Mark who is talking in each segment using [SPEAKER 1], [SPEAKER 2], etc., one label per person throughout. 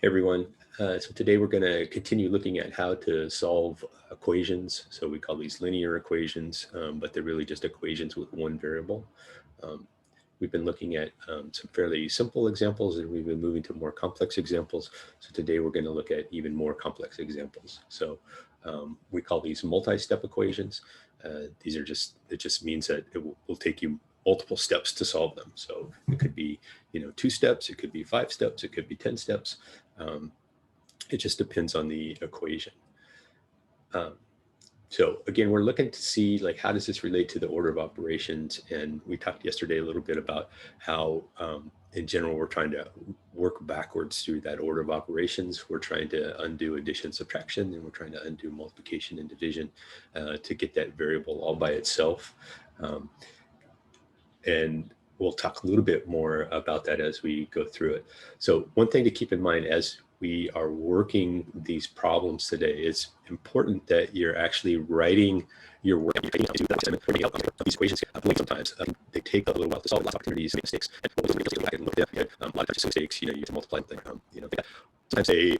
[SPEAKER 1] Hey everyone. So today we're going to continue looking at how to solve equations. So we call these linear equations, but they're really just equations with one variable. Um, we've been looking at some fairly simple examples, and we've been moving to more complex examples. So today we're going to look at even more complex examples. So we call these multi-step equations. It just means that it will take you multiple steps to solve them. So it could be, 2 steps, it could be 5 steps, it could be 10 steps. It just depends on the equation. So again, we're looking to see like, how does this relate to the order of operations? And we talked yesterday a little bit about how in general, we're trying to work backwards through that order of operations. We're trying to undo addition, subtraction, and we're trying to undo multiplication and division to get that variable all by itself. And we'll talk a little bit more about that as we go through it. So one thing to keep in mind as we are working these problems today, it's important that you're actually writing your work. These equations sometimes they take a little while to solve. Lots of opportunities, make mistakes, and a lot of times mistakes. You have to multiply them. Sometimes they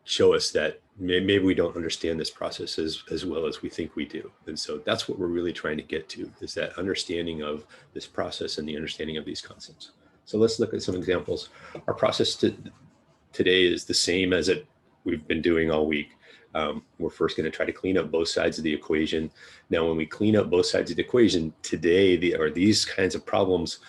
[SPEAKER 1] show us that maybe we don't understand this process as well as we think we do. And so that's what we're really trying to get to, is that understanding of this process and the understanding of these concepts. So let's look at some examples. Our process today is the same as we've been doing all week. We're first going to try to clean up both sides of the equation. Now, when we clean up both sides of the equation today, these kinds of problems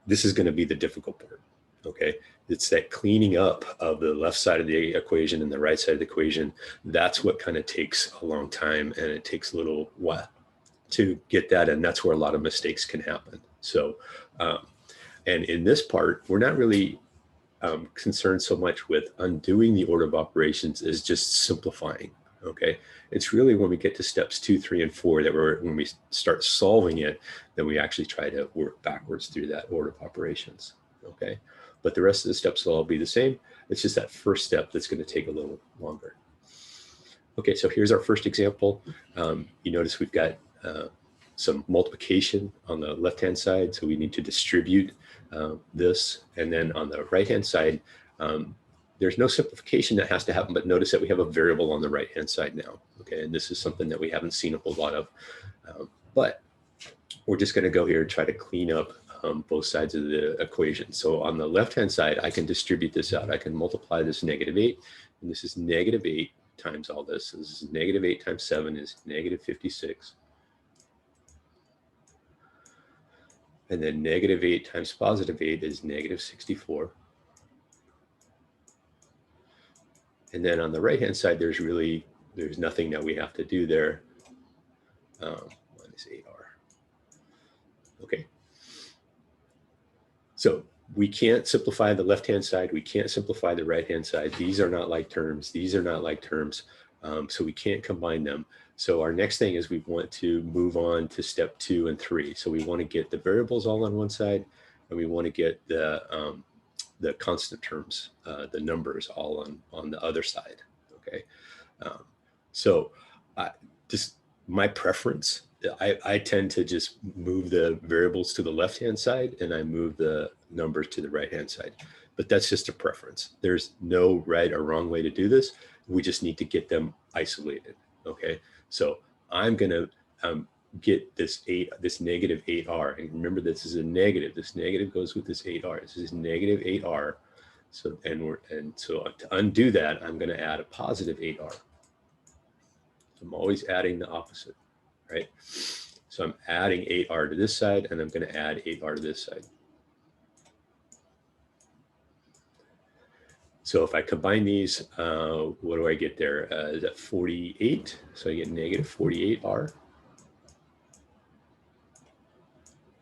[SPEAKER 1] this is going to be the difficult part. Okay, it's that cleaning up of the left side of the equation and the right side of the equation. That's what kind of takes a long time, and it takes a little while to get that, and that's where a lot of mistakes can happen. So, and in this part, we're not really concerned so much with undoing the order of operations as just simplifying. Okay, it's really when we get to steps 2, 3, and 4 that when we start solving it, then we actually try to work backwards through that order of operations. Okay, but the rest of the steps will all be the same. It's just that first step that's going to take a little longer. Okay, so here's our first example. You notice we've got some multiplication on the left-hand side, so we need to distribute this. And then on the right-hand side, there's no simplification that has to happen, but notice that we have a variable on the right-hand side now. Okay, and this is something that we haven't seen a whole lot of, but we're just going to go here and try to clean up both sides of the equation. So on the left-hand side, I can distribute this out. I can multiply this -8, and this is -8 times all this. So this is -8 times 7 is -56. And then -8 times +8 is -64. And then on the right-hand side, there's nothing that we have to do there. Minus 8r. Okay. So we can't simplify the left-hand side. We can't simplify the right-hand side. These are not like terms. These are not like terms. So we can't combine them. So our next thing is we want to move on to step 2 and 3. So we want to get the variables all on one side, and we want to get the constant terms, the numbers all on the other side. Okay. So just my preference, I tend to just move the variables to the left-hand side, and I move the numbers to the right-hand side. But that's just a preference. There's no right or wrong way to do this. We just need to get them isolated. Okay, so I'm going to get this -8r. And remember, this is a negative. This negative goes with this 8r. This is -8r. So so to undo that, I'm going to add a positive 8r. I'm always adding the opposite, right? So I'm adding 8r to this side, and I'm going to add 8r to this side. So if I combine these, what do I get there? Is that 48? So I get -48r.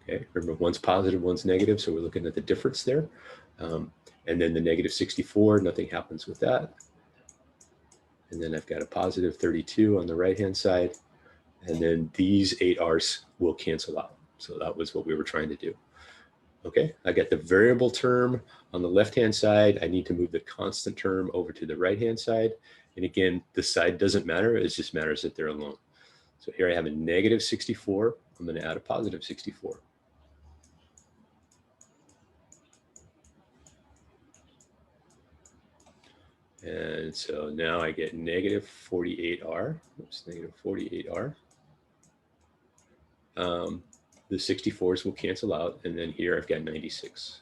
[SPEAKER 1] Okay, remember, one's positive, one's negative, so we're looking at the difference there. And then the -64, nothing happens with that. And then I've got a positive 32 on the right-hand side. And then these 8r's will cancel out. So that was what we were trying to do. Okay, I got the variable term on the left-hand side. I need to move the constant term over to the right-hand side. And again, the side doesn't matter. It just matters that they're alone. So here I have a -64. I'm going to add a positive 64. And so now I get negative 48R. Oops, negative 48R. The 64s will cancel out, and then here I've got 96.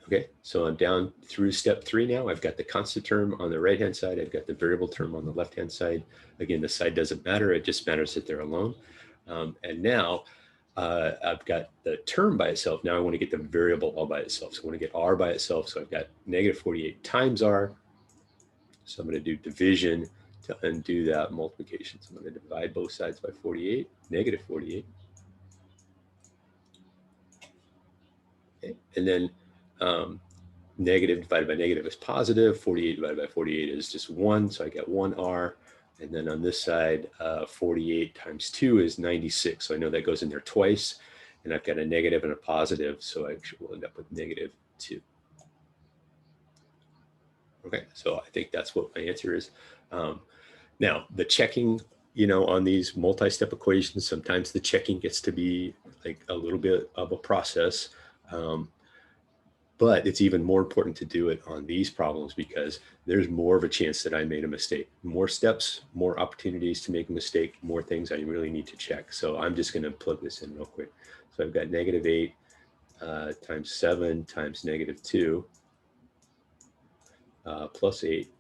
[SPEAKER 1] Okay, so I'm down through step 3 now. I've got the constant term on the right-hand side. I've got the variable term on the left-hand side. Again, the side doesn't matter. It just matters that they're alone. And now I've got the term by itself. Now I want to get the variable all by itself. So I want to get R by itself. So I've got negative 48 times R. So I'm going to do division to undo that multiplication. So I'm going to divide both sides by 48, negative 48. Okay. And then negative divided by negative is positive. 48 divided by 48 is just 1. So I get 1R. And then on this side, 48 times 2 is 96. So I know that goes in there twice. And I've got a negative and a positive. So I will end up with negative 2. Okay, so I think that's what my answer is. Now, the checking, on these multi-step equations, sometimes the checking gets to be like a little bit of a process. But it's even more important to do it on these problems because there's more of a chance that I made a mistake. More steps, more opportunities to make a mistake, more things I really need to check. So I'm just going to plug this in real quick. So I've got negative 8 times 7 times negative 2 plus 8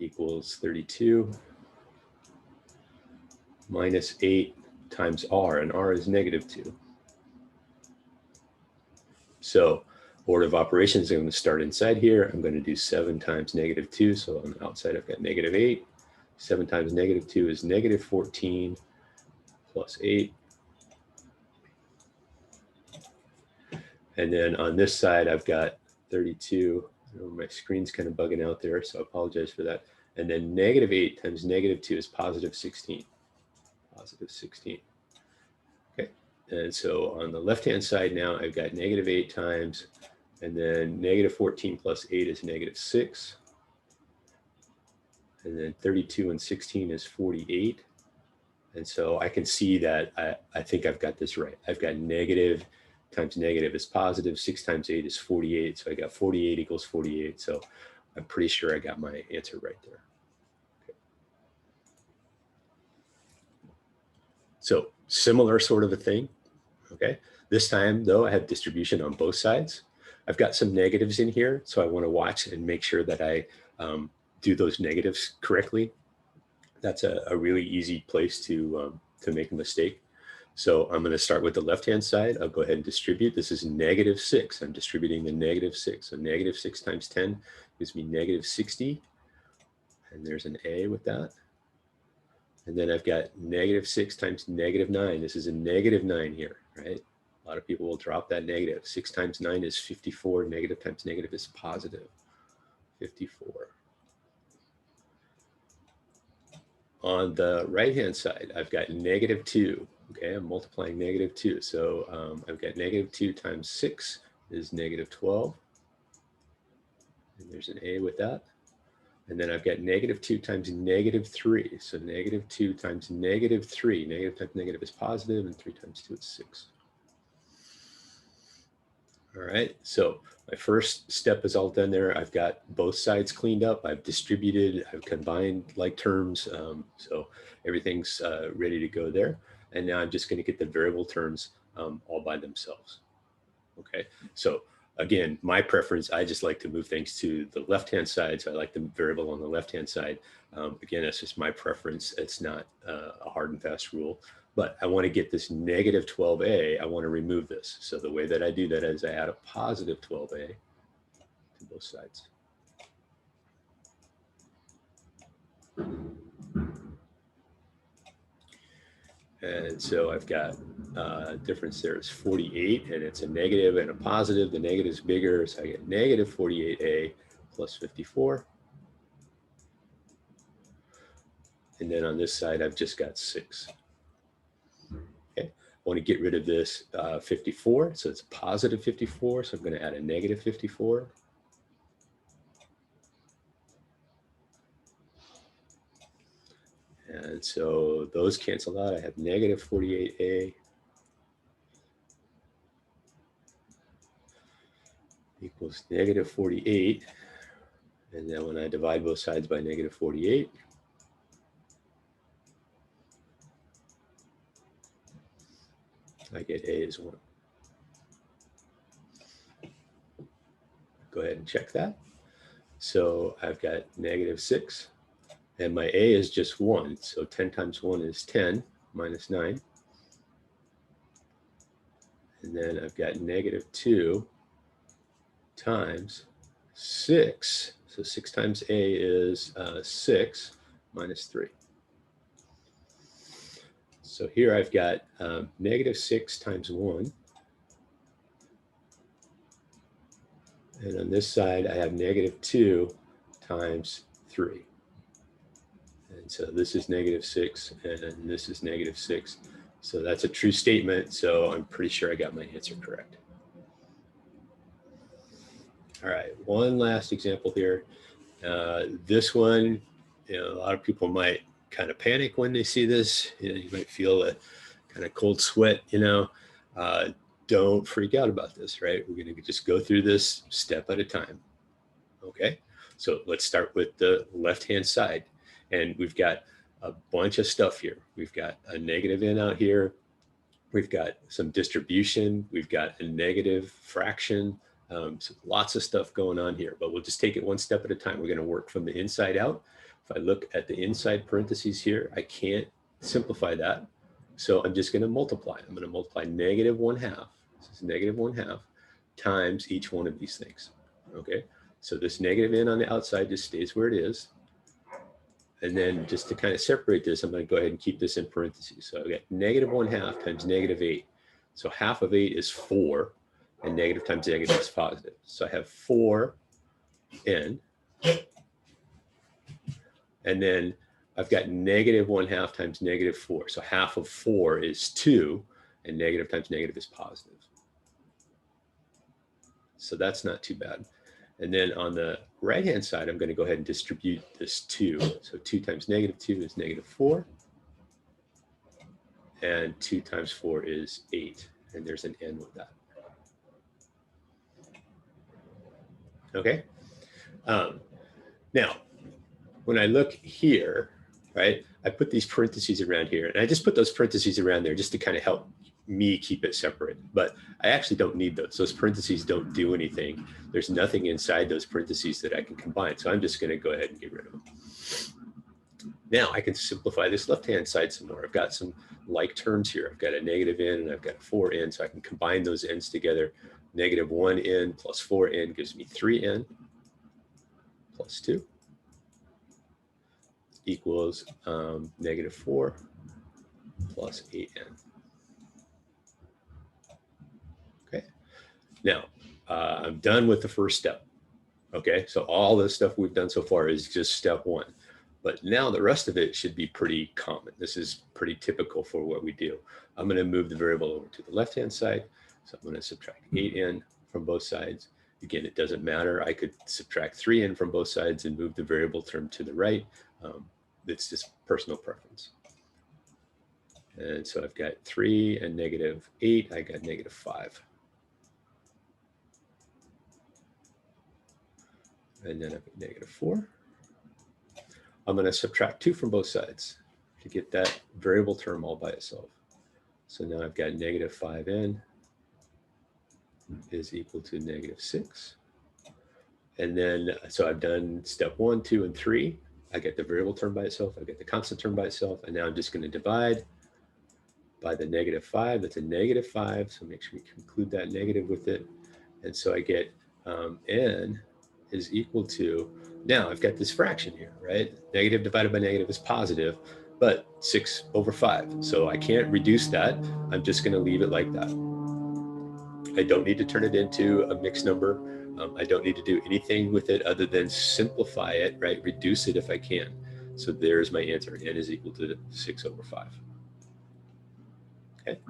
[SPEAKER 1] equals 32 minus 8 times R, and R is negative 2. So order of operations, I'm going to start inside here. I'm going to do 7 times negative 2. So on the outside, I've got negative 8. 7 times negative 2 is negative 14 plus 8. And then on this side, I've got 32. My screen's kind of bugging out there, so I apologize for that. And then negative 8 times negative 2 is positive 16. Positive 16. Okay. And so on the left-hand side now, I've got negative 8 times, and then negative 14 plus 8 is negative 6. And then 32 and 16 is 48. And so I can see that I think I've got this right. I've got negative times negative is positive. 6 times 8 is 48. So I got 48 equals 48. So I'm pretty sure I got my answer right there. Okay. So similar sort of a thing. Okay. This time, though, I have distribution on both sides. I've got some negatives in here, so I want to watch and make sure that I do those negatives correctly. That's a really easy place to make a mistake. So I'm going to start with the left-hand side. I'll go ahead and distribute. This is negative 6. I'm distributing the negative 6. So negative 6 times 10 gives me negative 60. And there's an A with that. And then I've got negative 6 times negative 9. This is a negative 9 here, right? A lot of people will drop that negative. 6 times 9 is 54. Negative times negative is positive 54. On the right-hand side, I've got negative 2. Okay, I'm multiplying negative 2. So I've got negative 2 times 6 is negative 12. And there's an A with that. And then I've got negative 2 times negative 3. So negative 2 times negative 3. Negative times negative is positive, and 3 times 2 is 6. All right, so my first step is all done there. I've got both sides cleaned up. I've distributed, I've combined like terms. So everything's ready to go there. And now I'm just going to get the variable terms all by themselves. Okay, so again, my preference, I just like to move things to the left-hand side. So I like the variable on the left-hand side. Again, that's just my preference. It's not a hard and fast rule. But I want to get this negative 12a. I want to remove this. So the way that I do that is I add a positive 12a to both sides. And so I've got difference there is 48, and it's a negative and a positive. The negative is bigger, so I get negative 48a plus 54. And then on this side, I've just got 6. Okay, I want to get rid of this 54, so it's positive 54, so I'm going to add a negative 54. And so those cancel out. I have negative 48a equals negative 48. And then when I divide both sides by negative 48, I get A is 1. Go ahead and check that. So I've got negative 6, and my A is just 1. So 10 times 1 is 10 minus 9. And then I've got negative 2 times 6. So 6 times A is 6 minus 3. So here I've got negative 6 times 1. And on this side, I have negative 2 times 3. And so this is negative 6, and this is negative 6. So that's a true statement. So I'm pretty sure I got my answer correct. All right, one last example here. This one, a lot of people might kind of panic when they see this. You might feel a kind of cold sweat, don't freak out about this, right? We're going to just go through this step at a time. Okay, so let's start with the left-hand side. And we've got a bunch of stuff here. We've got a negative n out here. We've got some distribution. We've got a negative fraction. So lots of stuff going on here, but we'll just take it one step at a time. We're going to work from the inside out. If I look at the inside parentheses here, I can't simplify that. So I'm just going to multiply. I'm going to multiply negative 1/2. This is negative 1/2 times each one of these things. Okay, so this negative n on the outside just stays where it is. And then just to kind of separate this, I'm going to go ahead and keep this in parentheses. So I've got negative 1/2 times negative 8. So half of 8 is 4, and negative times negative is positive. So I have 4n. And then I've got negative 1/2 times negative 4. So half of 4 is 2, and negative times negative is positive. So that's not too bad. And then on the right-hand side, I'm going to go ahead and distribute this 2. So 2 times negative 2 is negative 4. And 2 times 4 is 8. And there's an n with that. Okay. Now, when I look here, right, I put these parentheses around here. And I just put those parentheses around there just to kind of help me keep it separate, but I actually don't need those. Those parentheses don't do anything. There's nothing inside those parentheses that I can combine. So I'm just going to go ahead and get rid of them. Now I can simplify this left-hand side some more. I've got some like terms here. I've got a negative n and I've got a 4n. So I can combine those n's together. Negative 1n plus 4n gives me 3n plus 2 equals negative 4 plus 8n. Now, I'm done with the first step. Okay, so all this stuff we've done so far is just step 1. But now the rest of it should be pretty common. This is pretty typical for what we do. I'm going to move the variable over to the left-hand side. So I'm going to subtract 8n from both sides. Again, it doesn't matter. I could subtract 3n from both sides and move the variable term to the right. It's just personal preference. And so I've got 3 and negative 8. I got negative 5. And then I've got negative 4. I'm going to subtract 2 from both sides to get that variable term all by itself. So now I've got negative 5n is equal to negative 6. And then, so I've done step 1, 2, and 3. I get the variable term by itself. I get the constant term by itself. And now I'm just going to divide by the negative 5. That's a negative 5. So make sure we include that negative with it. And so I get n is equal to, now I've got this fraction here, right? Negative divided by negative is positive, but 6 over 5. So I can't reduce that. I'm just going to leave it like that. I don't need to turn it into a mixed number. I don't need to do anything with it other than simplify it, right? Reduce it if I can. So there's my answer. N is equal to 6 over 5. Okay.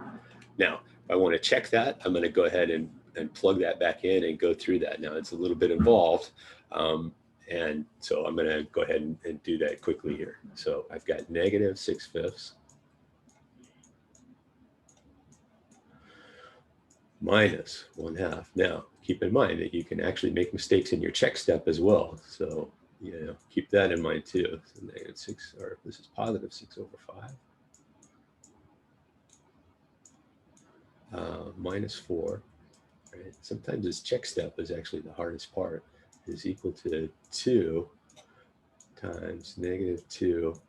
[SPEAKER 1] Now, if I want to check that, I'm going to go ahead and plug that back in and go through that. Now, it's a little bit involved. And so I'm going to go ahead and do that quickly here. So I've got negative 6/5 minus 1/2. Now, keep in mind that you can actually make mistakes in your check step as well. So, you know, keep that in mind too. So -6, or this is positive 6/5. -4. Right? Sometimes this check step is actually the hardest part, is equal to 2 times -2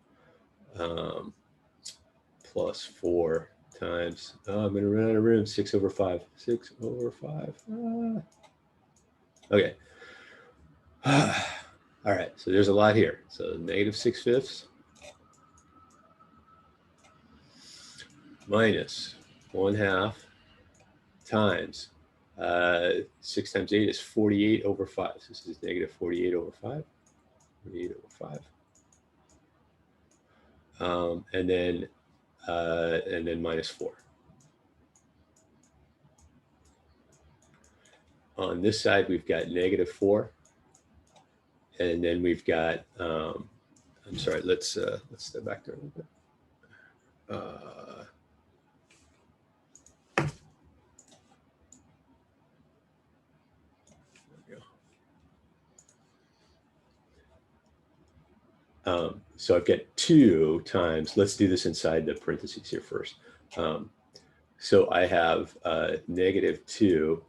[SPEAKER 1] plus 4 times, I'm going to run out of room, 6/5. 6/5. Okay. All right, so there's a lot here. So -6/5 minus 1/2 times 6 times 8 is 48/5. So this is -48/5. 48/5. And then minus 4. On this side, we've got -4, and then we've got. I'm sorry. Let's step back there a little bit. So I've got 2 times, let's do this inside the parentheses here first. So I have -2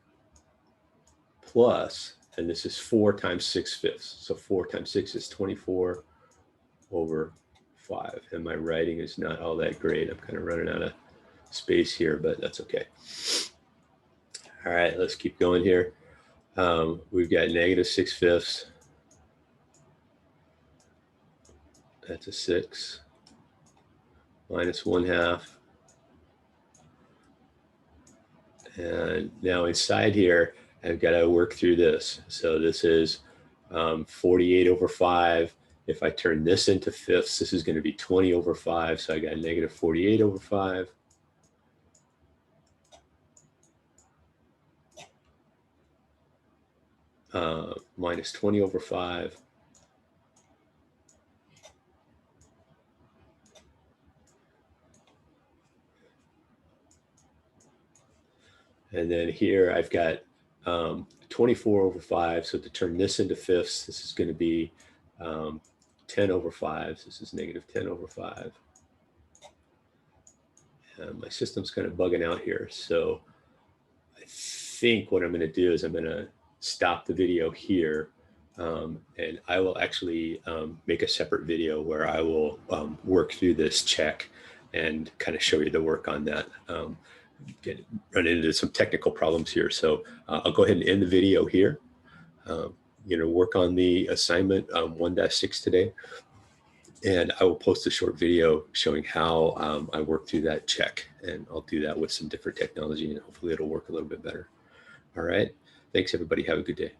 [SPEAKER 1] plus, and this is 4 times 6/5. So 4 times 6 is 24/5. And my writing is not all that great. I'm kind of running out of space here, but that's okay. All right, let's keep going here. We've got -6/5. That's a 6 minus 1/2. And now inside here, I've got to work through this. So this is 48/5. If I turn this into fifths, this is going to be 20/5. So I got -48/5. Minus 20/5. And then here I've got 24/5. So to turn this into fifths, this is going to be 10/5. So this is -10/5. And my system's kind of bugging out here. So I think what I'm going to do is I'm going to stop the video here. And I will actually make a separate video where I will work through this check and kind of show you the work on that. Run into some technical problems here. So I'll go ahead and end the video here. Work on the assignment 1-6 today. And I will post a short video showing how I work through that check. And I'll do that with some different technology, and hopefully it'll work a little bit better. All right. Thanks, everybody. Have a good day.